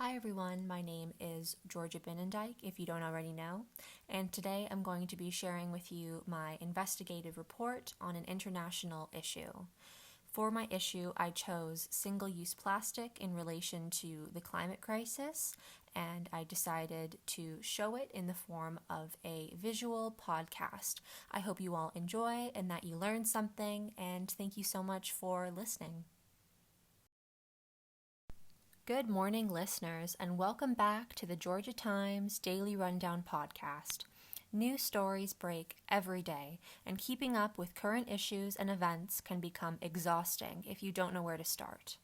Hi everyone, my name is Georgia Binnendijk, if you don't already know, and today I'm going to be sharing with you my investigative report on an international issue. For my issue, I chose single-use plastic in relation to the climate crisis, and I decided to show it in the form of a visual podcast. I hope you all enjoy and that you learn something, and thank you so much for listening. Good morning, listeners, and welcome back to the Georgia Times Daily Rundown podcast. New stories break every day, and keeping up with current issues and events can become exhausting if you don't know where to start.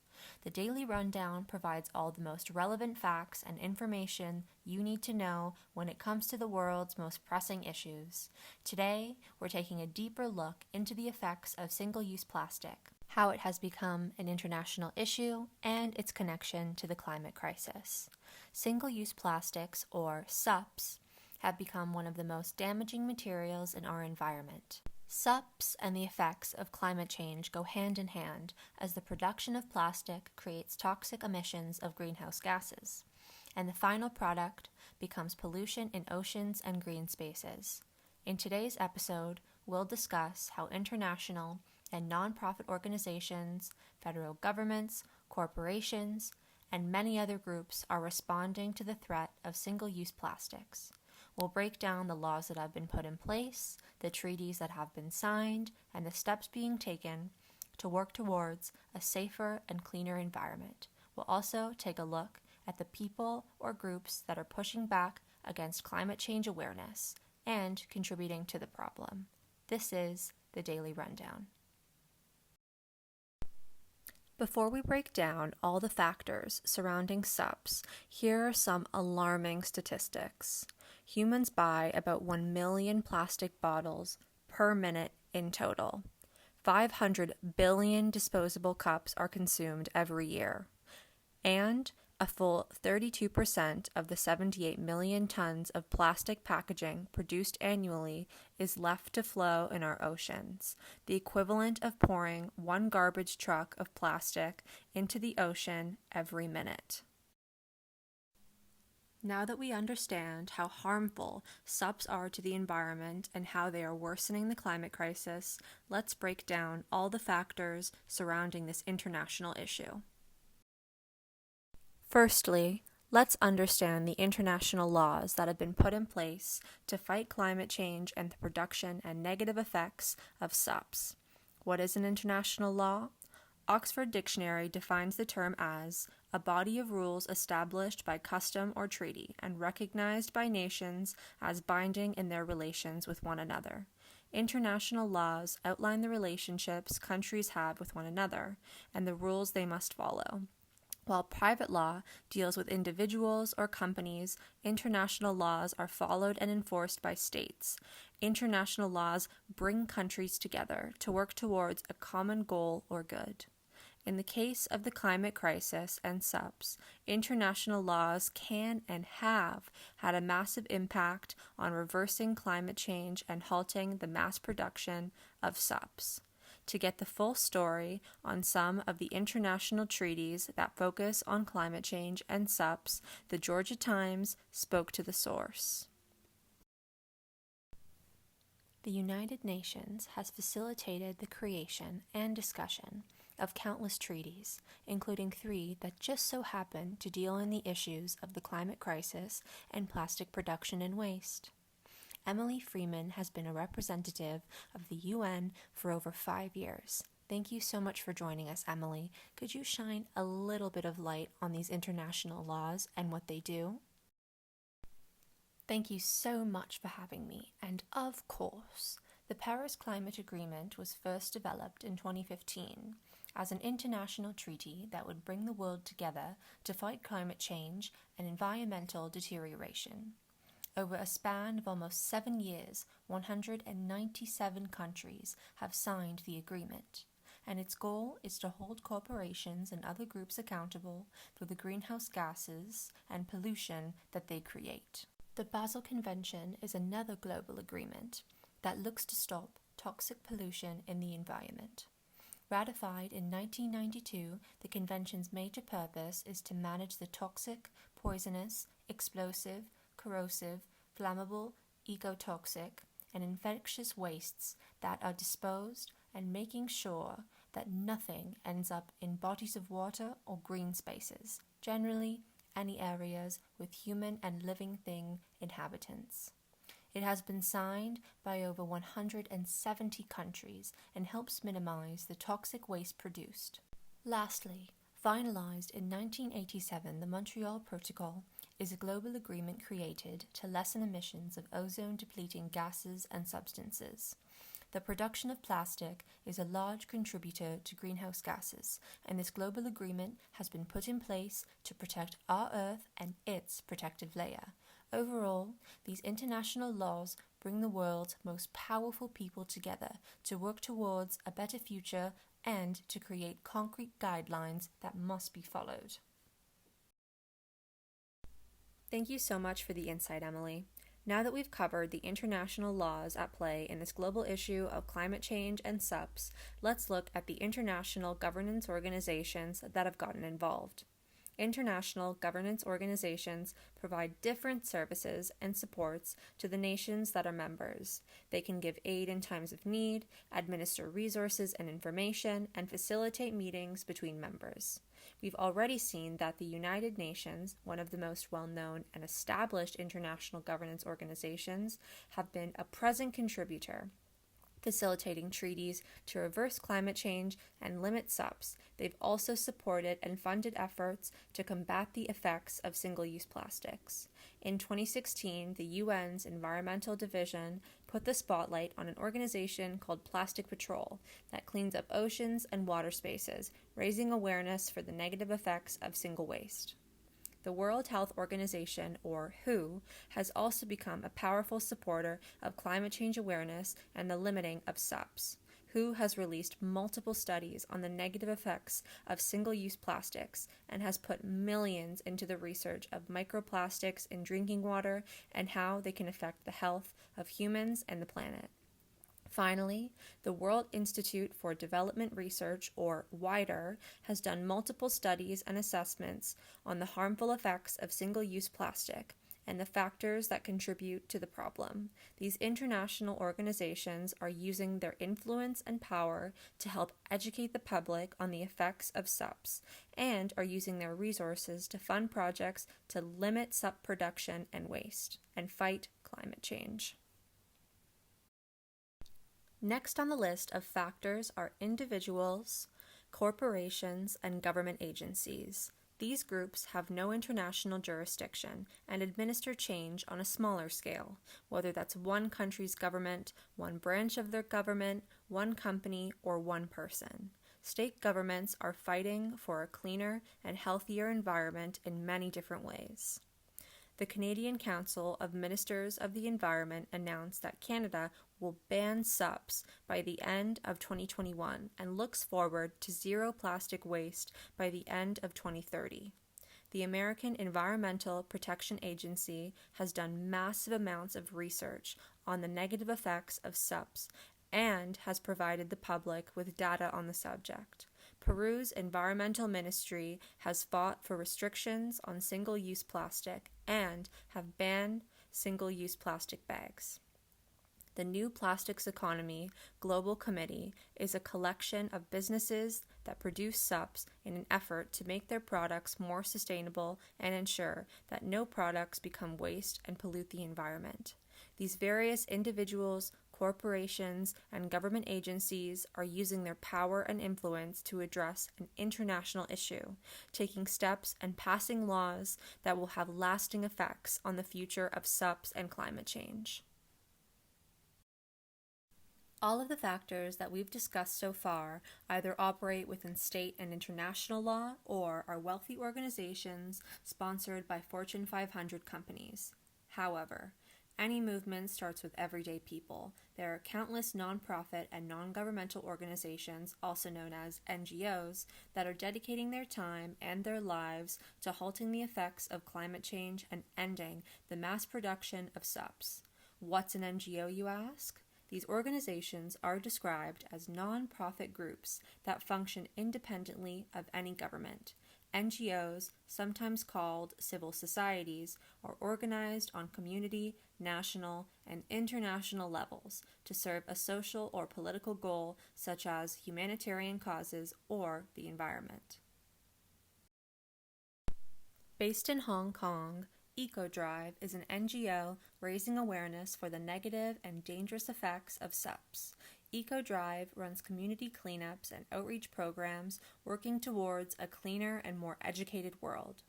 The Daily Rundown provides all the most relevant facts and information you need to know when it comes to the world's most pressing issues. Today, we're taking a deeper look into the effects of single-use plastic, how it has become an international issue, and its connection to the climate crisis. Single-use plastics, or SUPs, have become one of the most damaging materials in our environment. SUPs and the effects of climate change go hand in hand as the production of plastic creates toxic emissions of greenhouse gases, and the final product becomes pollution in oceans and green spaces. In today's episode, we'll discuss how international and nonprofit organizations, federal governments, corporations, and many other groups are responding to the threat of single-use plastics. We'll break down the laws that have been put in place, the treaties that have been signed, and the steps being taken to work towards a safer and cleaner environment. We'll also take a look at the people or groups that are pushing back against climate change awareness and contributing to the problem. This is the Daily Rundown. Before we break down all the factors surrounding SUPs, here are some alarming statistics. Humans buy about 1 million plastic bottles per minute in total. 500 billion disposable cups are consumed every year. And a full 32% of the 78 million tons of plastic packaging produced annually is left to flow in our oceans, the equivalent of pouring one garbage truck of plastic into the ocean every minute. Now that we understand how harmful SUPs are to the environment and how they are worsening the climate crisis, let's break down all the factors surrounding this international issue. Firstly, let's understand the international laws that have been put in place to fight climate change and the production and negative effects of SUPs. What is an international law? Oxford Dictionary defines the term as a body of rules established by custom or treaty and recognized by nations as binding in their relations with one another. International laws outline the relationships countries have with one another and the rules they must follow. While private law deals with individuals or companies, international laws are followed and enforced by states. International laws bring countries together to work towards a common goal or good. In the case of the climate crisis and SUPs, international laws can and have had a massive impact on reversing climate change and halting the mass production of SUPs. To get the full story on some of the international treaties that focus on climate change and SUPs, the Georgia Times spoke to the source. The United Nations has facilitated the creation and discussion of countless treaties, including 3 that just so happen to deal in the issues of the climate crisis and plastic production and waste. Emily Freeman has been a representative of the UN for over 5 years. Thank you so much for joining us, Emily. Could you shine a little bit of light on these international laws and what they do? Thank you so much for having me. And of course, the Paris Climate Agreement was first developed in 2015 as an international treaty that would bring the world together to fight climate change and environmental deterioration. Over a span of almost 7 years, 197 countries have signed the agreement, and its goal is to hold corporations and other groups accountable for the greenhouse gases and pollution that they create. The Basel Convention is another global agreement that looks to stop toxic pollution in the environment. Ratified in 1992, the Convention's major purpose is to manage the toxic, poisonous, explosive, corrosive, flammable, ecotoxic, and infectious wastes that are disposed and making sure that nothing ends up in bodies of water or green spaces, generally any areas with human and living thing inhabitants. It has been signed by over 170 countries and helps minimize the toxic waste produced. Lastly, finalized in 1987, the Montreal Protocol is a global agreement created to lessen emissions of ozone-depleting gases and substances. The production of plastic is a large contributor to greenhouse gases, and this global agreement has been put in place to protect our Earth and its protective layer. Overall, these international laws bring the world's most powerful people together to work towards a better future and to create concrete guidelines that must be followed. Thank you so much for the insight, Emily. Now that we've covered the international laws at play in this global issue of climate change and SUPs, let's look at the international governance organizations that have gotten involved. International governance organizations provide different services and supports to the nations that are members. They can give aid in times of need, administer resources and information, and facilitate meetings between members. We've already seen that the United Nations, one of the most well-known and established international governance organizations, have been a present contributor, facilitating treaties to reverse climate change and limit SUPs. They've also supported and funded efforts to combat the effects of single-use plastics. In 2016, the UN's Environmental Division put the spotlight on an organization called Plastic Patrol that cleans up oceans and water spaces, raising awareness for the negative effects of single waste. The World Health Organization, or WHO, has also become a powerful supporter of climate change awareness and the limiting of SUPs. WHO has released multiple studies on the negative effects of single-use plastics and has put millions into the research of microplastics in drinking water and how they can affect the health of humans and the planet. Finally, the World Institute for Development Research, or WIDER, has done multiple studies and assessments on the harmful effects of single-use plastic and the factors that contribute to the problem. These international organizations are using their influence and power to help educate the public on the effects of SUPs and are using their resources to fund projects to limit SUP production and waste and fight climate change. Next on the list of factors are individuals, corporations, and government agencies. These groups have no international jurisdiction and administer change on a smaller scale, whether that's one country's government, one branch of their government, one company, or one person. State governments are fighting for a cleaner and healthier environment in many different ways. The Canadian Council of Ministers of the Environment announced that Canada will ban SUPs by the end of 2021 and looks forward to zero plastic waste by the end of 2030. The American Environmental Protection Agency has done massive amounts of research on the negative effects of SUPs and has provided the public with data on the subject. Peru's environmental ministry has fought for restrictions on single-use plastic and have banned single-use plastic bags. The New Plastics Economy Global Committee is a collection of businesses that produce SUPs in an effort to make their products more sustainable and ensure that no products become waste and pollute the environment. These various individuals, corporations, and government agencies are using their power and influence to address an international issue, taking steps and passing laws that will have lasting effects on the future of SUPs and climate change. All of the factors that we've discussed so far either operate within state and international law or are wealthy organizations sponsored by Fortune 500 companies. However, any movement starts with everyday people. There are countless nonprofit and non-governmental organizations, also known as NGOs, that are dedicating their time and their lives to halting the effects of climate change and ending the mass production of SUPs. What's an NGO, you ask? These organizations are described as non-profit groups that function independently of any government. NGOs, sometimes called civil societies, are organized on community, national, and international levels to serve a social or political goal such as humanitarian causes or the environment. Based in Hong Kong, EcoDrive is an NGO raising awareness for the negative and dangerous effects of SUPs. EcoDrive runs community cleanups and outreach programs working towards a cleaner and more educated world.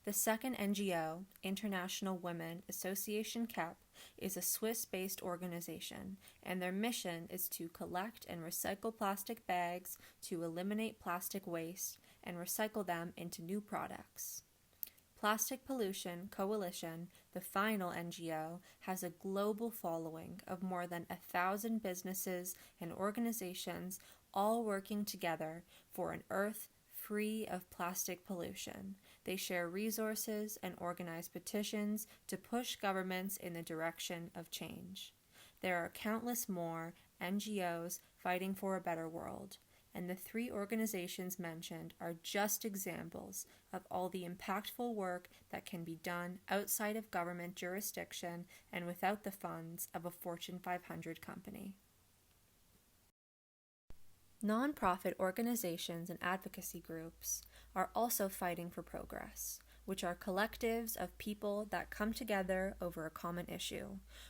The second NGO, International Women Association KEP, is a Swiss-based organization, and their mission is to collect and recycle plastic bags to eliminate plastic waste and recycle them into new products. Plastic Pollution Coalition, the final NGO, has a global following of more than 1,000 businesses and organizations all working together for an earth free of plastic pollution. They share resources and organize petitions to push governments in the direction of change. There are countless more NGOs fighting for a better world, and the 3 organizations mentioned are just examples of all the impactful work that can be done outside of government jurisdiction and without the funds of a Fortune 500 company. Nonprofit organizations and advocacy groups are also fighting for progress, which are collectives of people that come together over a common issue.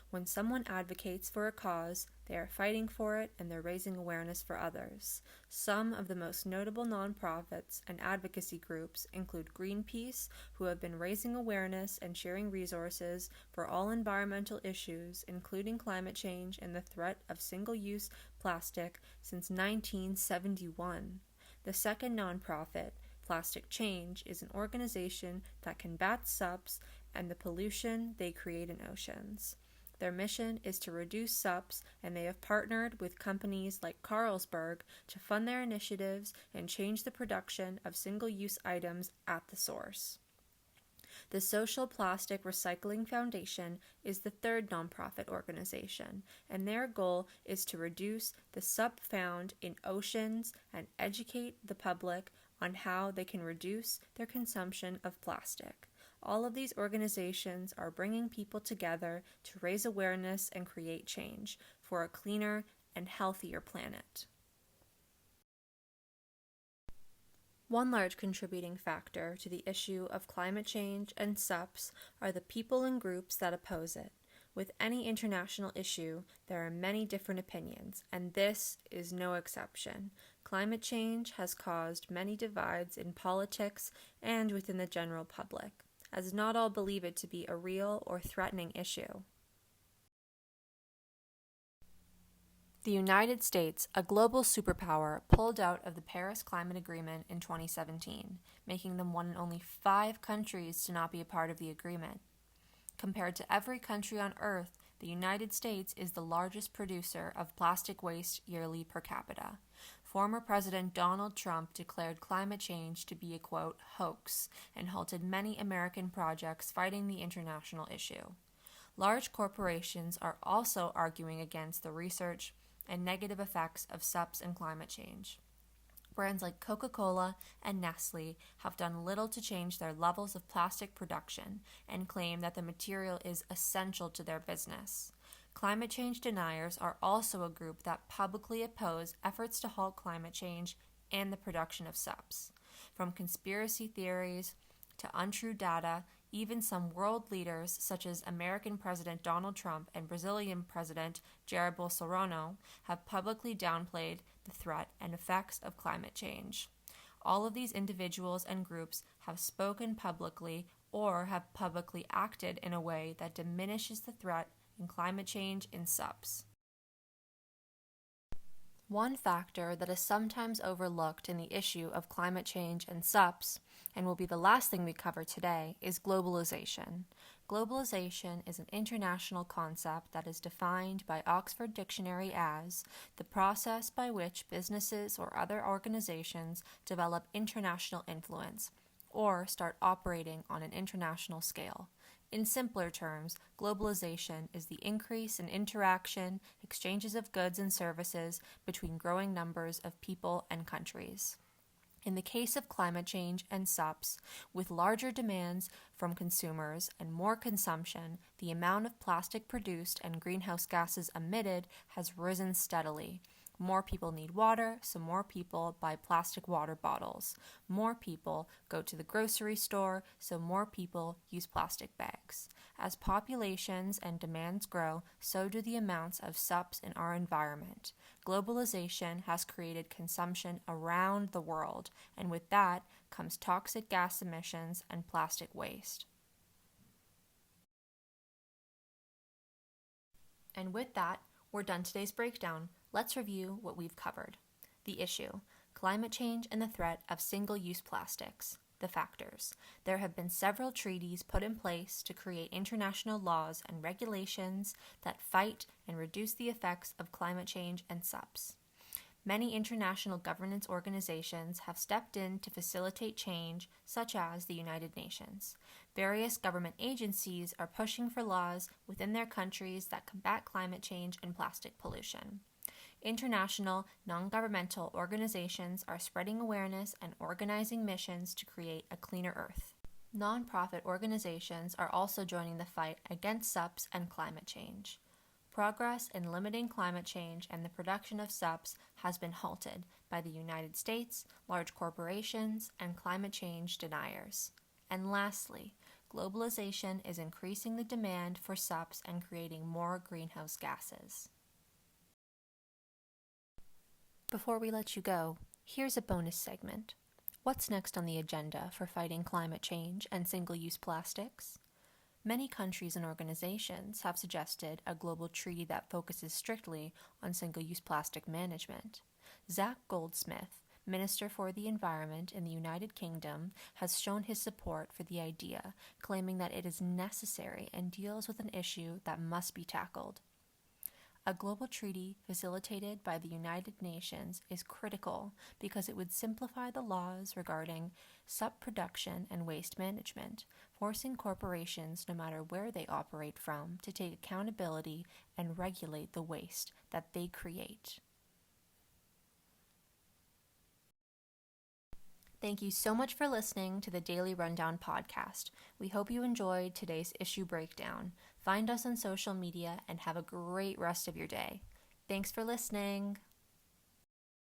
When someone advocates for a cause, they are fighting for it and they're raising awareness for others. Some of the most notable nonprofits and advocacy groups include Greenpeace, who have been raising awareness and sharing resources for all environmental issues, including climate change and the threat of single-use plastic since 1971. The second nonprofit, Plastic Change, is an organization that combats SUPs and the pollution they create in oceans. Their mission is to reduce SUPs, and they have partnered with companies like Carlsberg to fund their initiatives and change the production of single-use items at the source. The Social Plastic Recycling Foundation is the third nonprofit organization, and their goal is to reduce the SUP found in oceans and educate the public on how they can reduce their consumption of plastic. All of these organizations are bringing people together to raise awareness and create change for a cleaner and healthier planet. One large contributing factor to the issue of climate change and SUPs are the people and groups that oppose it. With any international issue, there are many different opinions, and this is no exception. Climate change has caused many divides in politics and within the general public, as not all believe it to be a real or threatening issue. The United States, a global superpower, pulled out of the Paris Climate Agreement in 2017, making them one of only 5 countries to not be a part of the agreement. Compared to every country on Earth, the United States is the largest producer of plastic waste yearly per capita. Former President Donald Trump declared climate change to be a, quote, hoax, and halted many American projects fighting the international issue. Large corporations are also arguing against the research and negative effects of SUPs and climate change. Brands like Coca-Cola and Nestle have done little to change their levels of plastic production and claim that the material is essential to their business. Climate change deniers are also a group that publicly oppose efforts to halt climate change and the production of SUPs. From conspiracy theories to untrue data, even some world leaders such as American President Donald Trump and Brazilian President Jair Bolsonaro have publicly downplayed the threat and effects of climate change. All of these individuals and groups have spoken publicly or have publicly acted in a way that diminishes the threat in climate change in SUPs. One factor that is sometimes overlooked in the issue of climate change and SUPs, and will be the last thing we cover today, is globalization. Globalization is an international concept that is defined by Oxford Dictionary as the process by which businesses or other organizations develop international influence, or start operating on an international scale. In simpler terms, globalization is the increase in interaction, exchanges of goods and services between growing numbers of people and countries. In the case of climate change and SUPs, with larger demands from consumers and more consumption, the amount of plastic produced and greenhouse gases emitted has risen steadily. More people need water, so more people buy plastic water bottles. More people go to the grocery store, so more people use plastic bags. As populations and demands grow, so do the amounts of SUPs in our environment. Globalization has created consumption around the world, and with that comes toxic gas emissions and plastic waste. And with that, we're done today's breakdown. Let's review what we've covered. The issue: climate change and the threat of single-use plastics. The factors: there have been several treaties put in place to create international laws and regulations that fight and reduce the effects of climate change and SUPs. Many international governance organizations have stepped in to facilitate change, such as the United Nations. Various government agencies are pushing for laws within their countries that combat climate change and plastic pollution. International, non-governmental organizations are spreading awareness and organizing missions to create a cleaner Earth. Non-profit organizations are also joining the fight against SUPs and climate change. Progress in limiting climate change and the production of SUPs has been halted by the United States, large corporations, and climate change deniers. And lastly, globalization is increasing the demand for SUPs and creating more greenhouse gases. Before we let you go, here's a bonus segment. What's next on the agenda for fighting climate change and single-use plastics? Many countries and organizations have suggested a global treaty that focuses strictly on single-use plastic management. Zach Goldsmith, Minister for the Environment in the United Kingdom, has shown his support for the idea, claiming that it is necessary and deals with an issue that must be tackled. A global treaty facilitated by the United Nations is critical because it would simplify the laws regarding SUP production and waste management, forcing corporations, no matter where they operate from, to take accountability and regulate the waste that they create. Thank you so much for listening to the Daily Rundown podcast. We hope you enjoyed today's issue breakdown. Find us on social media and have a great rest of your day. Thanks for listening.